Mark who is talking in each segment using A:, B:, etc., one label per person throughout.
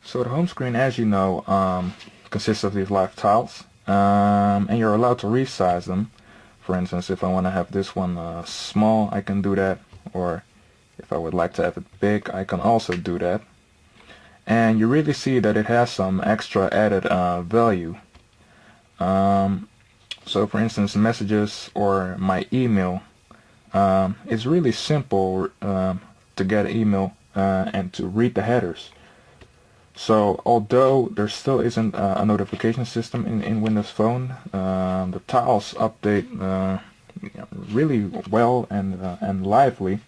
A: So the home screen, as you know, consists of these live tiles, and you're allowed to resize them. For instance, if I want to have this one small, I can do that, or if I would like to have it big, I can also do that. And you really see that it has some extra added value. So for instance, messages or my email, it's really simple to get an email and to read the headers. So although there still isn't a notification system in Windows Phone, the tiles update really well and lively.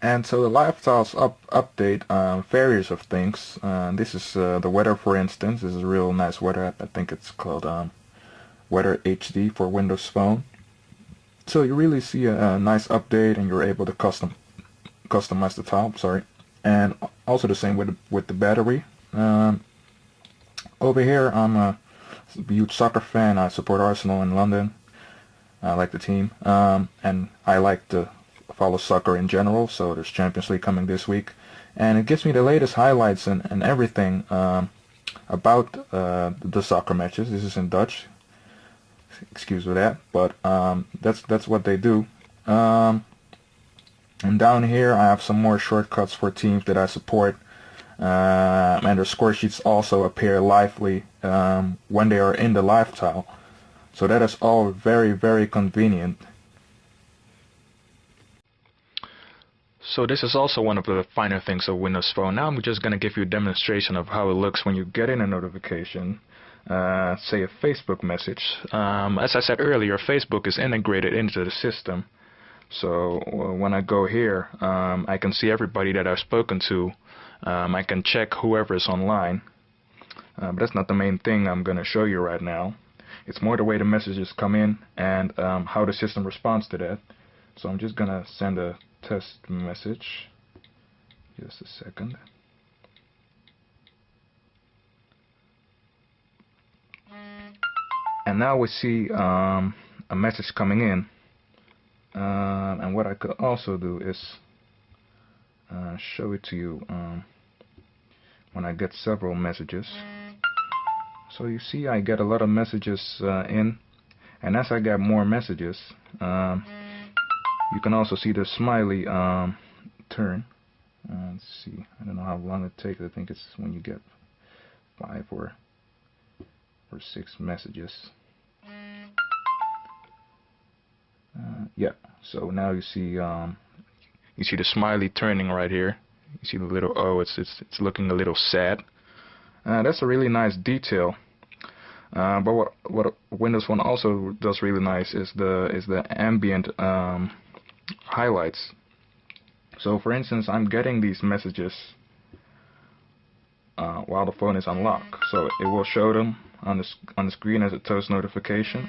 A: And so the live tiles update various of things. This is the weather, for instance. This is a real nice weather app. I think it's called Weather HD for Windows Phone. So you really see a nice update, and you're able to customize the tile. Sorry, and also the same with the battery. Over here, I'm a huge soccer fan. I support Arsenal in London. I like the team, and I like to follow soccer in general. So there's Champions League coming this week, and it gives me the latest highlights and everything about the soccer matches. This is in Dutch. Excuse me that, but that's what they do. And down here I have some more shortcuts for teams that I support, and their score sheets also appear lively when they are in the live tile. So that is all very, very convenient. So this is also one of the finer things of Windows Phone. Now I'm just going to give you a demonstration of how it looks when you get in a notification, say a Facebook message. As I said earlier, Facebook is integrated into the system. So when I go here, I can see everybody that I've spoken to. I can check whoever is online. But that's not the main thing I'm going to show you right now. It's more the way the messages come in and how the system responds to that. So I'm just going to send a test message. Just a second. And now we see a message coming in. And what I could also do is show it to you when I get several messages. So you see I get a lot of messages in, and as I get more messages, you can also see the smiley turn. Let's see, I don't know how long it takes. I think it's when you get 5 or 6 messages. Yeah, so now you see the smiley turning right here. You see the little O. It's looking a little sad. That's a really nice detail. But what Windows Phone also does really nice is the ambient highlights. So for instance, I'm getting these messages while the phone is unlocked. So it will show them on the screen as a toast notification.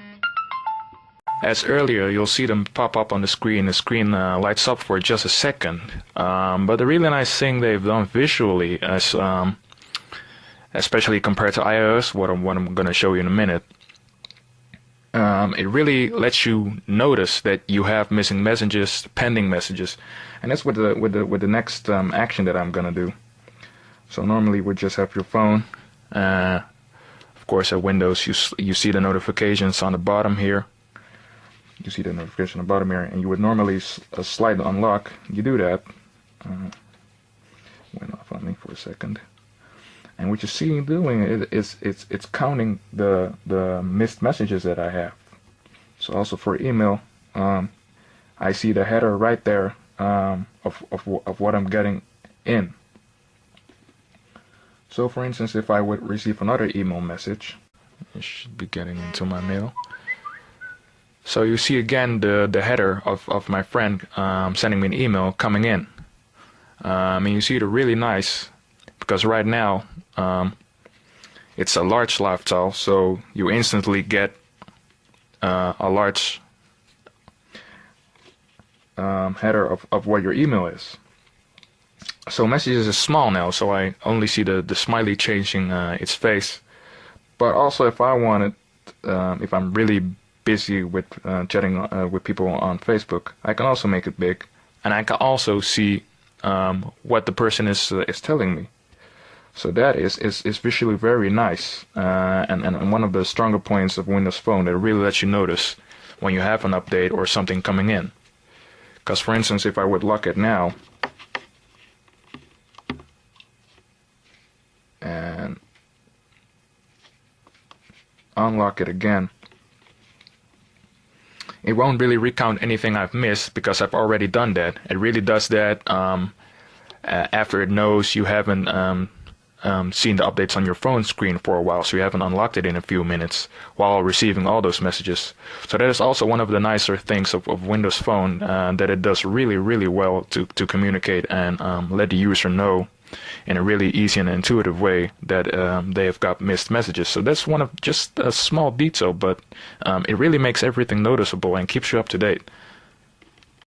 A: As earlier, you'll see them pop up on the screen. The screen lights up for just a second. But the really nice thing they've done visually, especially compared to iOS, what I'm going to show you in a minute, it really lets you notice that you have missing messages, pending messages, and that's with the next action that I'm going to do. So normally we just have your phone. Of course, at Windows, you see the notifications on the bottom here. You see the notification on the bottom here, and you would normally slide unlock. You do that. Went off on me for a second. And what you see doing is it's counting the missed messages that I have. So also for email, I see the header right there of what I'm getting in. So for instance, if I would receive another email message, it should be getting into my mail. So you see again the header of my friend sending me an email coming in. And you see it really nice, because right now it's a large live tile, so you instantly get a large header of what your email is. So messages is small now, so I only see the smiley changing its face. But also if I wanted, if I'm really busy with chatting with people on Facebook, I can also make it big, and I can also see what the person is telling me. So that is visually very nice, and one of the stronger points of Windows Phone that really lets you notice when you have an update or something coming in. Because for instance, if I would lock it now and unlock it again, it won't really recount anything I've missed because I've already done that. It really does that after it knows you haven't seen the updates on your phone screen for a while, so you haven't unlocked it in a few minutes while receiving all those messages. So that is also one of the nicer things of Windows Phone, that it does really, really well to communicate and let the user know in a really easy and intuitive way that they have got missed messages. So that's one of just a small detail, but it really makes everything noticeable and keeps you up to date.